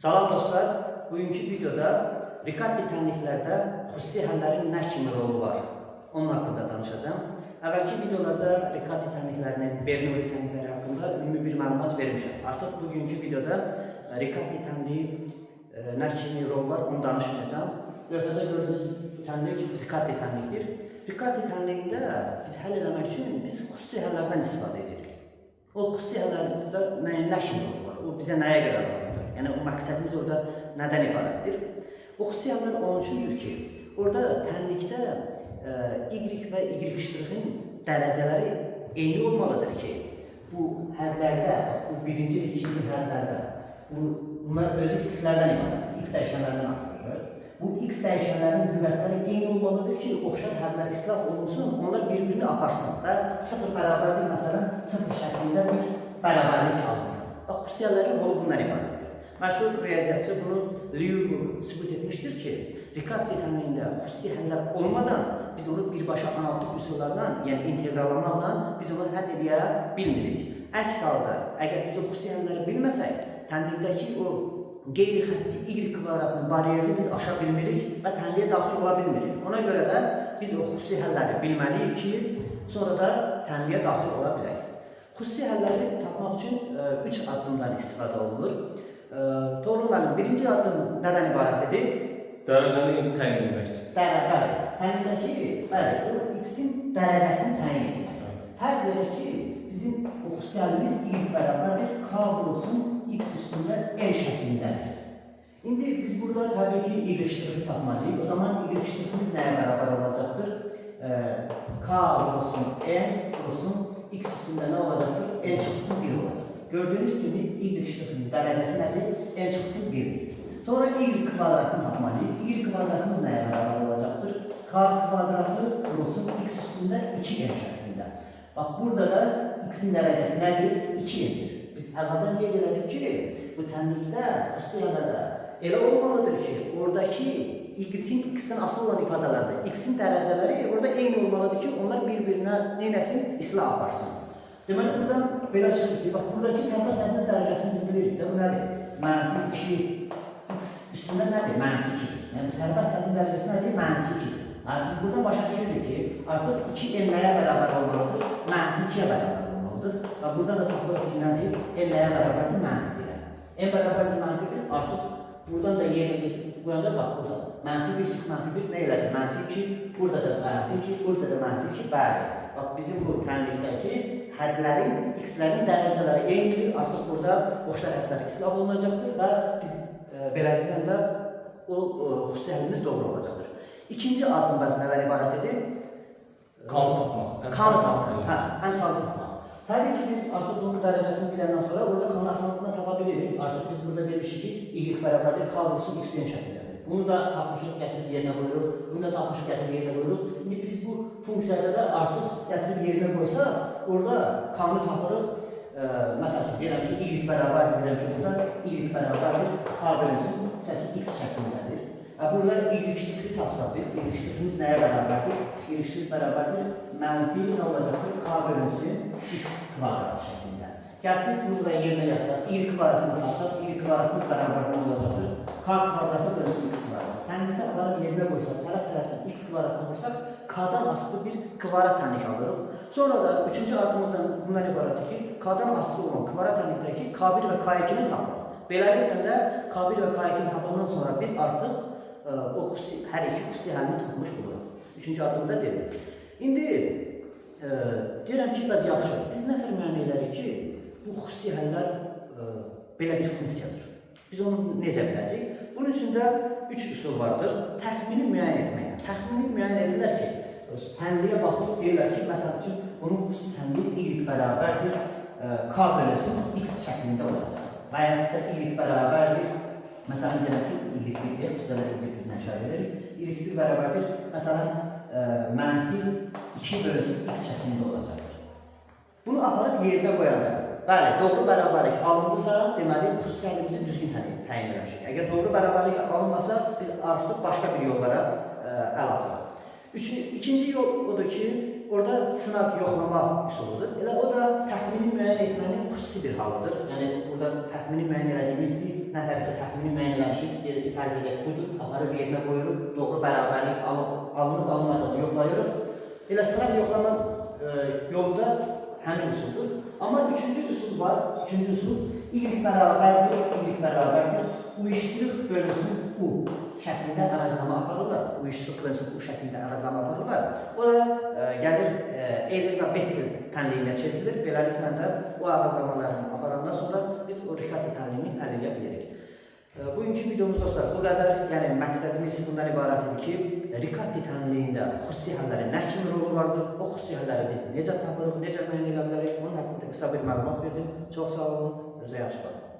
Salam dostlar, bugünkü videoda Ricardi tənliklərdə xüsusi həllərin nə kimi rolu var? Onun haqqında danışacağım. Əvvəlki videolarda Ricardi tənliklərinin, Bernoulli tənlikləri haqqında ümumi bir məlumat vermişəm. Artıq bugünkü videoda Ricardi tənliyi nə kimi rol var, onu danışmayacağım. Lövhədə gördüyünüz tənlik Ricardi tənlikdir. Ricardi tənliyində biz həll eləmək üçün biz xüsusi həllərdən istifadə edirik. O xüsusi həllərdə nə kimi rol var? O bizə nəyə görə lazımdır? Yəni o məqsədimiz orada nədən ibarətdir? O xüsusi həllər onun üçündür ki, orada tənlikdə Y və Y ştrixin dərəcələri eyni olmalıdır ki, bu hədlərdə, bu birinci və ikinci hədlərdə, bunlar özü x-lərdən ibarətdir, x dəyişənlərdən asılıdır. Bu x dəyişənlərin qüvvətləri eyni olmalıdır ki, oxşar hədlər islah olunsun, onlar bir-birini aparsın və sıfır bərabərlik, məsələn, sıfır şəklində bir bərabərlik alınsın. Bax, xüsusi həllərin rolu bundan ibarətdir. Məşhur riyaziyyatçı bunu Liouville sübut etmişdir ki, Ricardi tənliyində xüsusi həllər olmadan biz onu birbaşa analitik üsullardan, yəni integrallamaqla biz onu həll edə bilmirik. Əks halda, əgər biz o xüsusi həlləri bilməsək, tənlikdəki o qeyri-xətti Y kvadratının bariyeri biz aşa bilmirik və tənliyə daxil ola bilmirik. Ona görə də biz o xüsusi həlləri bilməliyik ki, sonra da tənliyə daxil ola bilək. Xüsusi həlləri tapmaq üçün 3 addımdan istifadə olunur. Doğru müəllim, birinci addım nədən ibarətdir? Dərəcəni təyin etmək. Bəli, tənlikdəki, bəli, o x-in dərəcəsini təyin etmək. Fərz edək ki, bizim o xüsusi həlimiz y bərabərdir, k vurulsun x üstündə n şəklindədir. İndi biz burada təbii ki, y ştrixi tapmalıyıq. O zaman y ştriximiz nəyə bərabər olacaqdır? K vurulsun n vurulsun x üstündə nə olacaqdır? N çıxılsın 1 olacaqdır. Gördüyünüz kimi y ştrixinin dərəcəsi nədir? N çıxılsın 1'dir. Sonra y kvadratını tapmalıyıq. Y kvadratımız nəyə bərabər olacaqdır? K kvadratı vurulsun x üstündə 2n şəklində. Bax, burada da x-in dərəcəsi nədir? 2n'dir. Biz əvvəldən qeyd elədik ki, bu tənlikdə, xüsusi həllərdə elə olmalıdır ki, oradakı y-in x-in asıl olan ifadələrdə x-in dərəcələri orada eyni olmalıdır ki, onlar bir-birinə neynəsin? İslah aparsın. Deməli, buradan belə çıxır ki, bax, buradakı sərbəst hədin dərəcəsini biz bilirik də, bu nədir? -2 x üstündə nədir? -2'dir. Yəni, sərbəst hədin dərəcəsi nədir? -2'dir. Yəni, biz buradan başa düşürük ki, artıq 2n nəyə bərabər olmalıdır? -2'yə bərabər olmalıdır. Və buradan da tapılır ki, nədir? N nəyə bərabərdir? -1'ə. N bərabərdir -1'dir. Artıq buradan da yerinə getirdik. Burada bax, burada. -1 çıx -1 nə elədir? -2, burada da -2, burada da -2, bəli. Bax, bizim bu tənlikdəki hədlərin, x-lərin dərəcələri eynidir. Artıq burada oxşar hədlər islah olunacaqdır və biz beləliklə də o xüsusi həlimiz doğru olacaqdır. İkinci addım bəs nələr ibarət edir? Kanı tapmaq. Kanı tapmaq. Hə, əmsalı tapmaq. Təbii ki, biz artıq bunun dərəcəsini biləndən sonra orada kanı asanlıqla tapa bilirik. Artıq biz burada demişik ki, y bərabərdir, k vurulsun x-dən şəklindədir. Bunu da tapmışıq, gətirib yerinə qoyuruq. Bunu da tapmışıq, gətirib yerinə qoyuruq. İndi biz bu funksiyada da artıq gətirib yerinə qoysaq, orada kanı tapırıq. Məsələn, deyirəm ki, y bərabərdir, deyirəm ki, burada y bərabərdir, k bölünsün, x şəklindədir. Burada y ştrixi tapsaq biz, y ştriximiz nəyə bərabərdir? Y ştrix bərabərdir, mənfi nə olacaqdır? K bölünsün, x kvadrat şəklində. Gətirib burada yerinə yazsaq, y kvadratını tapsaq, y kvadratımız bərabər nə olacaqdır? K kvadratı bölünsün x kvadrat. Tənlikdə aparıb yerinə qoysaq, tərəf-tərəfdən x kvadratını vursak, k-dan asılı bir kvadrat tənlik alırıq. Sonra da üçüncü addımımızdan bundan ibarətdir ki, k-dan asılı olan kvadrat tənlikdəki k1 və k2'ni tapmaq. Beləliklə də k1 və k2'ni tapandan sonra biz artıq hər iki xüsusi həlini tapmış oluruq. Üçüncü addımda dedim. İndi deyirəm ki, bəz yaxşı, biz nə tər müəyyən edirik ki, bu xüsusi həllər belə bir funksiyadır. Biz onu necə biləcəyik? Bunun üçün də 3 üsul vardır. Təxmini müəyyən etmək. Təxmini müəyyən edirlər ki, tənliyə baxıb deyirlər ki, məsəl üçün, bunun xüsusi tənliyi y bərabərdir, k bölünsün x şəklində olacaq. Və yaxud da y bərabərdir, məsələn, deyirəm ki, y1 deyə, xüsusilə y1-dən işarə edirik. y1 bərabərdir, məsələn, -2 bölünsün x şəklində olacaqdır. Bunu aparıb yerinə qoyanda, bəli, doğru bərabərlik alındısa, deməli, xüsusi həlimizi düzgün təyin eləmişik. Əgər doğru bərabərlik alınmasa, biz artıq başqa bir yollara əl atırıq. İkinci yol odur ki, o orada sınaq yoxlama üsuludur. Elə o da təxmini müəyyən etmənin xüsusi bir halıdır. Yəni burada təxmini müəyyən elədiyimiz nətər ki, təxmini müəyyən eləmişik, deyir ki, fərz edək budur, aparıb yerinə qoyuruq, doğru bərabərlik alınıb alınmadığını yoxlayırıq. Elə sınaq yoxlama yolu da həmin üsuldur. Amma üçüncü üsul var. Üçüncü üsul y bərabərdir. Uyuşturuq bölünsün u şəklində əvəzlama aparırlar. Uyuşturuq bölünsün u şəklində əvəzlama aparırlar. O da gəlir Euler və Bessel tənliyinə çevrilir. Beləliklə də bu əvəzlamalarını aparandan sonra biz o Riccati tənliyini həll edə bilirik. Bugünkü videomuz dostlar bu qədər. Yəni məqsədimiz bundan ibarət idi ki, Riccati tənliyində xüsusi həllərin nə kimi rolu vardır? O xüsusi həlləri biz necə tapırıq, necə müəyyən edə bilərik? Onun haqqında qısa bir məlumat verdim. Çox sağ olun, özünüzə yaxşı baxın.